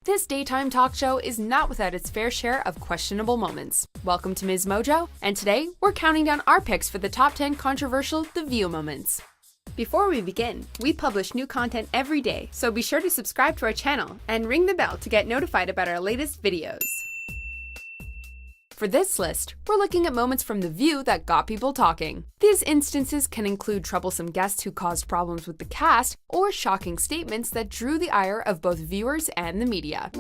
This daytime talk show is not without its fair share of questionable moments. Welcome to Ms. Mojo, and today we're counting down our picks for the top 10 controversial The View moments. Before we begin, we publish new content every day, so be sure to subscribe to our channel and ring the bell to get notified about our latest videos. For this list, we're looking at moments from The View that got people talking. These instances can include troublesome guests who caused problems with the cast, or shocking statements that drew the ire of both viewers and the media.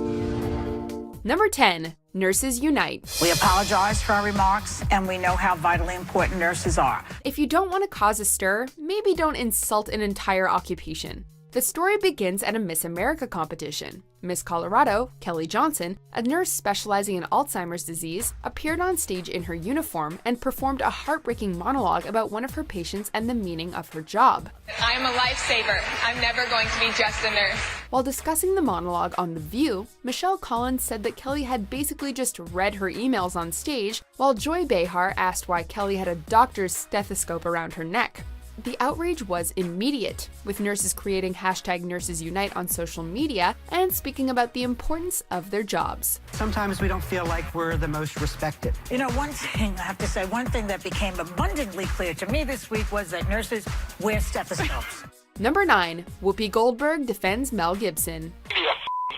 Number 10. Nurses Unite. We apologize for our remarks, and we know how vitally important nurses are. If you don't want to cause a stir, maybe don't insult an entire occupation. The story begins at a Miss America competition. Miss Colorado, Kelly Johnson, a nurse specializing in Alzheimer's disease, appeared on stage in her uniform and performed a heartbreaking monologue about one of her patients and the meaning of her job. I'm a lifesaver. I'm never going to be just a nurse. While discussing the monologue on The View, Michelle Collins said that Kelly had basically just read her emails on stage, while Joy Behar asked why Kelly had a doctor's stethoscope around her neck. The outrage was immediate, with nurses creating #NursesUnite on social media and speaking about the importance of their jobs. Sometimes we don't feel like we're the most respected. You know, one thing, I have to say, one thing that became abundantly clear to me this week was that nurses wear stethoscopes. Number 9. Whoopi Goldberg defends Mel Gibson. Give me a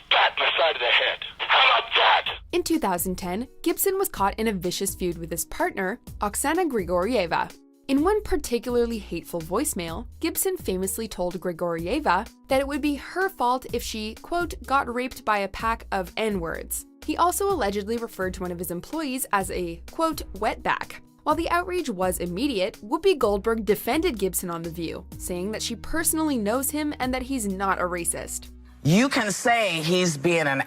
bat in the side of the head. How about that? In 2010, Gibson was caught in a vicious feud with his partner, Oksana Grigorieva. In one particularly hateful voicemail, Gibson famously told Grigorieva that it would be her fault if she, quote, got raped by a pack of N-words. He also allegedly referred to one of his employees as a, quote, wetback. While the outrage was immediate, Whoopi Goldberg defended Gibson on The View, saying that she personally knows him and that he's not a racist. You can say he's being an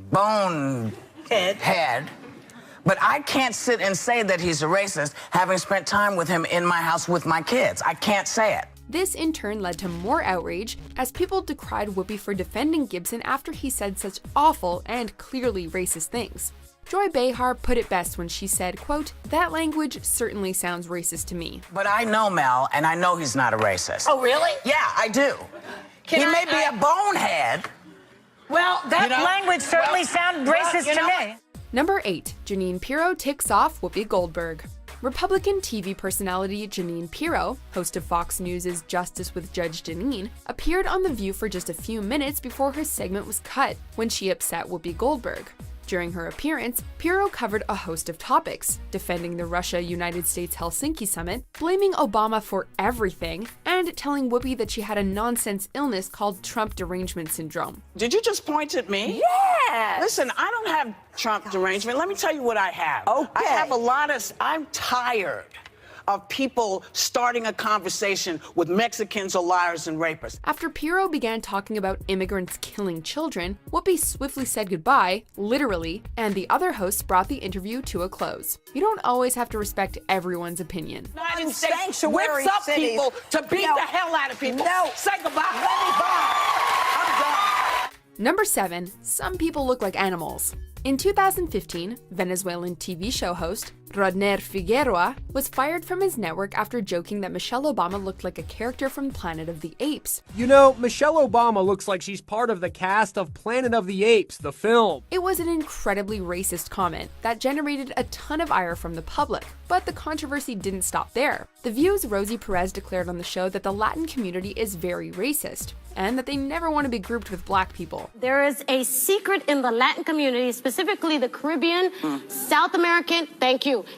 bonehead, but I can't sit and say that he's a racist, having spent time with him in my house with my kids. I can't say it. This in turn led to more outrage, as people decried Whoopi for defending Gibson after he said such awful and clearly racist things. Joy Behar put it best when she said, quote, "That language certainly sounds racist to me." But I know Mel, and I know he's not a racist. Oh, really? Yeah, I do. He may be a bonehead. Well, that language certainly sounded racist to me. Number 8. Jeanine Pirro ticks off Whoopi Goldberg. Republican TV personality Jeanine Pirro, host of Fox News' Justice with Judge Jeanine, appeared on The View for just a few minutes before her segment was cut when she upset Whoopi Goldberg. During her appearance, Pirro covered a host of topics, defending the Russia-United States Helsinki summit, blaming Obama for everything, and telling Whoopi that she had a nonsense illness called Trump derangement syndrome. Did you just point at me? Yes. Listen, I don't have Trump derangement. Let me tell you what I have. Okay. I have I'm tired of people starting a conversation with Mexicans or liars and rapists. After Pirro began talking about immigrants killing children, Whoopi swiftly said goodbye, literally, and the other hosts brought the interview to a close. You don't always have to respect everyone's opinion. United States Sanctuary whips up cities. people to beat the hell out of people. No. Say goodbye. I'm done. Number 7. Some people look like animals. In 2015, Venezuelan TV show host Rodner Figueroa was fired from his network after joking that Michelle Obama looked like a character from Planet of the Apes. You know, Michelle Obama looks like she's part of the cast of Planet of the Apes, the film. It was an incredibly racist comment that generated a ton of ire from the public, but the controversy didn't stop there. The View's Rosie Perez declared on the show that the Latin community is very racist, and that they never want to be grouped with black people. There is a secret in the Latin community, specifically the Caribbean, South American,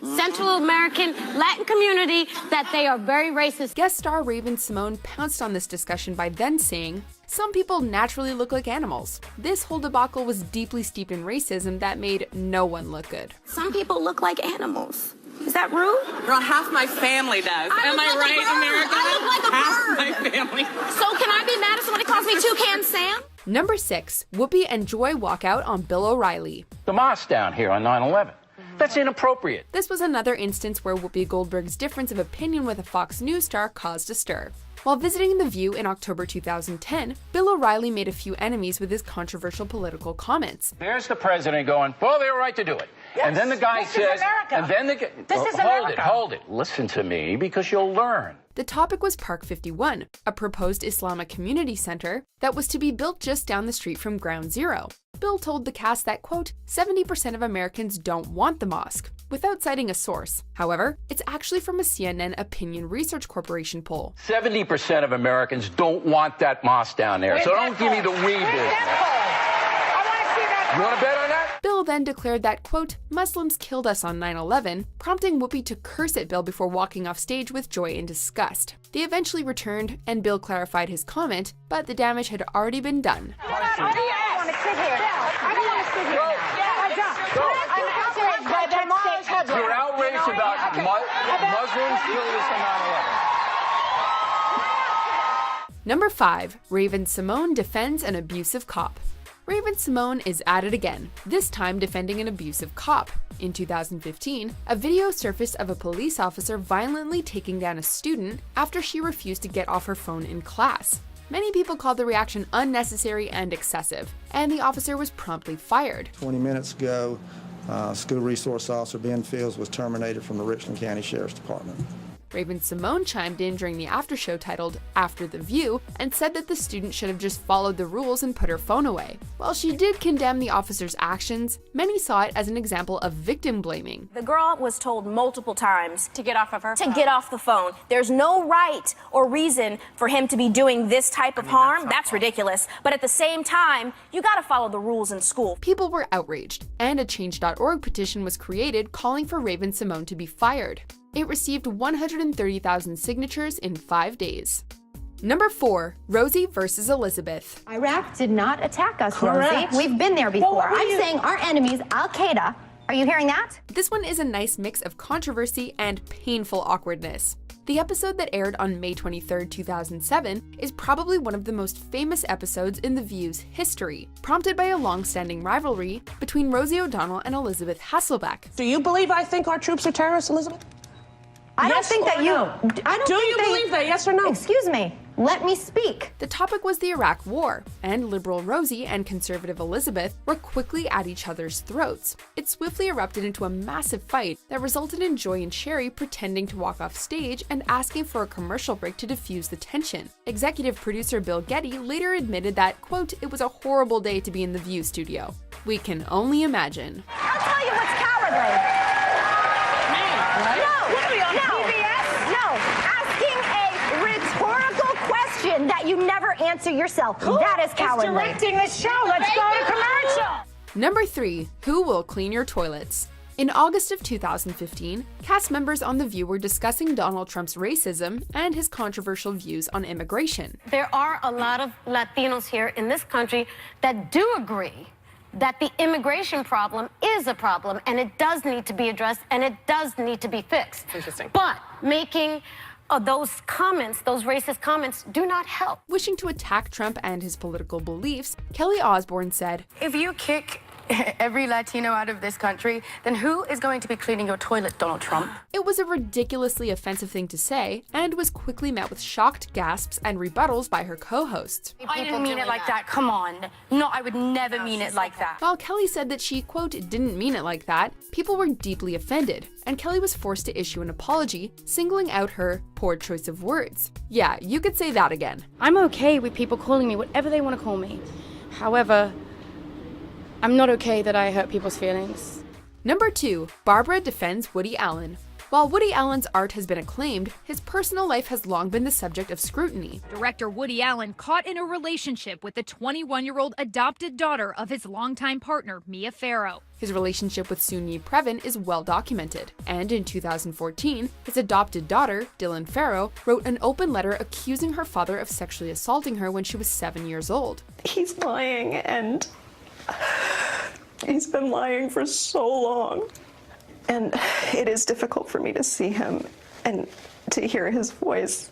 Central American, Latin community, that they are very racist. Guest star Raven Simone pounced on this discussion by then saying, "Some people naturally look like animals." This whole debacle was deeply steeped in racism that made no one look good. Some people look like animals. Is that rude? Girl, half my family does. Am I right, America? I look like a Half bird. my family. So can I be mad if somebody calls me Toucan Sam? Number 6. Whoopi and Joy walk out on Bill O'Reilly. The mosque down here on 9/11. That's inappropriate. This was another instance where Whoopi Goldberg's difference of opinion with a Fox News star caused a stir. While visiting The View in October 2010, Bill O'Reilly made a few enemies with his controversial political comments. There's the president going, well, they were right to do it. Yes, and then the guy this is says, America. and then the guy, This is hold America. it. Listen to me because you'll learn. The topic was Park 51, a proposed Islamic community center that was to be built just down the street from Ground Zero. Bill told the cast that, quote, 70% of Americans don't want the mosque, without citing a source. However, it's actually from a CNN Opinion Research Corporation poll. 70% of Americans don't want that mosque down there, so don't give me the we business. You want to bet on that? Bill then declared that, quote, Muslims killed us on 9/11, prompting Whoopi to curse at Bill before walking off stage with joy and disgust. They eventually returned, and Bill clarified his comment, but the damage had already been done. I don't want to sit here. I don't want to sit here now. You're outraged about Muslims killing us on 9/11. Number 5. Raven-Symoné defends an abusive cop. Raven-Symoné is at it again, this time defending an abusive cop. In 2015, a video surfaced of a police officer violently taking down a student after she refused to get off her phone in class. Many people called the reaction unnecessary and excessive, and the officer was promptly fired. 20 minutes ago, School Resource Officer Ben Fields was terminated from the Richland County Sheriff's Department. Raven-Symoné chimed in during the after show titled After the View and said that the student should have just followed the rules and put her phone away. While she did condemn the officer's actions, many saw it as an example of victim blaming. The girl was told multiple times to get off of her phone. Get off the phone. There's no right or reason for him to be doing this type of harm. That's ridiculous. But at the same time, you got to follow the rules in school. People were outraged, and a Change.org petition was created calling for Raven-Symoné to be fired. It received 130,000 signatures in 5 days. Number 4, Rosie versus Elizabeth. Iraq did not attack us, Correct. Rosie. We've been there before. Well, I'm saying our enemies, Al-Qaeda. Are you hearing that? This one is a nice mix of controversy and painful awkwardness. The episode that aired on May 23, 2007 is probably one of the most famous episodes in The View's history, prompted by a long-standing rivalry between Rosie O'Donnell and Elizabeth Hasselbeck. Do you believe I think our troops are terrorists, Elizabeth? I don't Yes think that or you. no? I don't Do think you that believe that? Yes or no? Excuse me. Let me speak. The topic was the Iraq War, and liberal Rosie and conservative Elizabeth were quickly at each other's throats. It swiftly erupted into a massive fight that resulted in Joy and Sherry pretending to walk off stage and asking for a commercial break to diffuse the tension. Executive producer Bill Getty later admitted that, quote, it was a horrible day to be in the View studio. We can only imagine. I'll tell you what's cowardly. That you never answer yourself. That is cowardly. Who's directing the show? Let's go to commercial. Number 3, who will clean your toilets? In August of 2015, cast members on The View were discussing Donald Trump's racism and his controversial views on immigration. There are a lot of Latinos here in this country that do agree that the immigration problem is a problem and it does need to be addressed and it does need to be fixed. Interesting. But making those comments, those racist comments, do not help. Wishing to attack Trump and his political beliefs, Kelly Osbourne said, If you kick every Latino out of this country, then who is going to be cleaning your toilet, Donald Trump? It was a ridiculously offensive thing to say, and was quickly met with shocked gasps and rebuttals by her co-hosts. I didn't mean it like that. Come on. No, I would never mean it like that. While Kelly said that she, quote, didn't mean it like that, people were deeply offended, and Kelly was forced to issue an apology, singling out her poor choice of words. Yeah, you could say that again. I'm okay with people calling me whatever they want to call me. However, I'm not okay that I hurt people's feelings. Number 2, Barbara defends Woody Allen. While Woody Allen's art has been acclaimed, his personal life has long been the subject of scrutiny. Director Woody Allen caught in a relationship with the 21-year-old adopted daughter of his longtime partner, Mia Farrow. His relationship with Soon-Yi Previn is well documented, and in 2014, his adopted daughter, Dylan Farrow, wrote an open letter accusing her father of sexually assaulting her when she was 7 years old. He's lying, and he's been lying for so long. And it is difficult for me to see him and to hear his voice.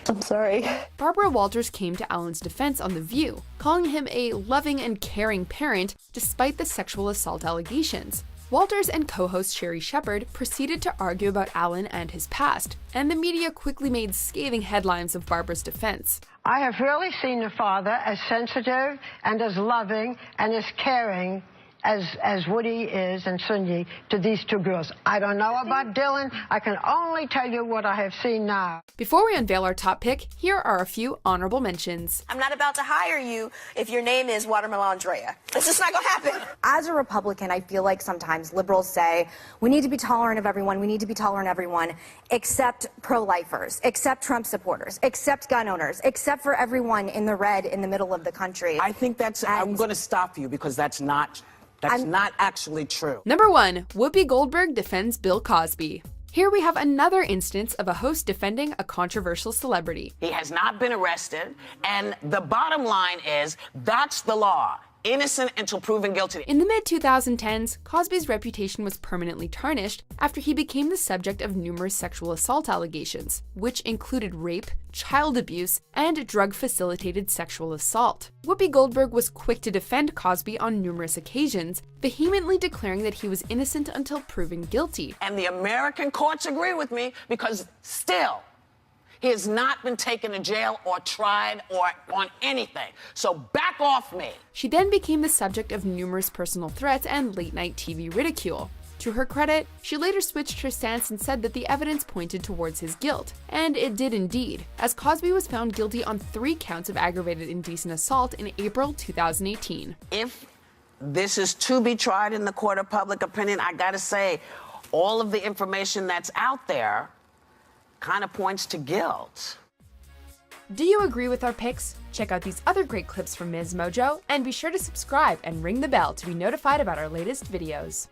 I'm sorry. Barbara Walters came to Allen's defense on The View, calling him a loving and caring parent despite the sexual assault allegations. Walters and co-host Sherri Shepherd proceeded to argue about Allen and his past, and the media quickly made scathing headlines of Barbara's defense. I have really seen your father as sensitive and as loving and as caring as Woody is and Sunyi to these two girls. I don't know about Dylan. I can only tell you what I have seen now. Before we unveil our top pick, here are a few honorable mentions. I'm not about to hire you if your name is Watermelon Andrea. It's just not going to happen. As a Republican, I feel like sometimes liberals say, we need to be tolerant of everyone, we need to be tolerant of everyone, except pro-lifers, except Trump supporters, except gun owners, except for everyone in the red in the middle of the country. I think I'm going to stop you because that's not actually true. Number 1, Whoopi Goldberg defends Bill Cosby. Here we have another instance of a host defending a controversial celebrity. He has not been arrested, and the bottom line is that's the law. Innocent until proven guilty. In the mid-2010s, Cosby's reputation was permanently tarnished after he became the subject of numerous sexual assault allegations, which included rape, child abuse, and drug-facilitated sexual assault. Whoopi Goldberg was quick to defend Cosby on numerous occasions, vehemently declaring that he was innocent until proven guilty. And the American courts agree with me because still, he has not been taken to jail or tried or on anything. So back off me. She then became the subject of numerous personal threats and late-night TV ridicule. To her credit, she later switched her stance and said that the evidence pointed towards his guilt. And it did indeed, as Cosby was found guilty on 3 counts of aggravated indecent assault in April 2018. If this is to be tried in the court of public opinion, I gotta say, all of the information that's out there kind of points to guilt. Do you agree with our picks? Check out these other great clips from Ms. Mojo, and be sure to subscribe and ring the bell to be notified about our latest videos.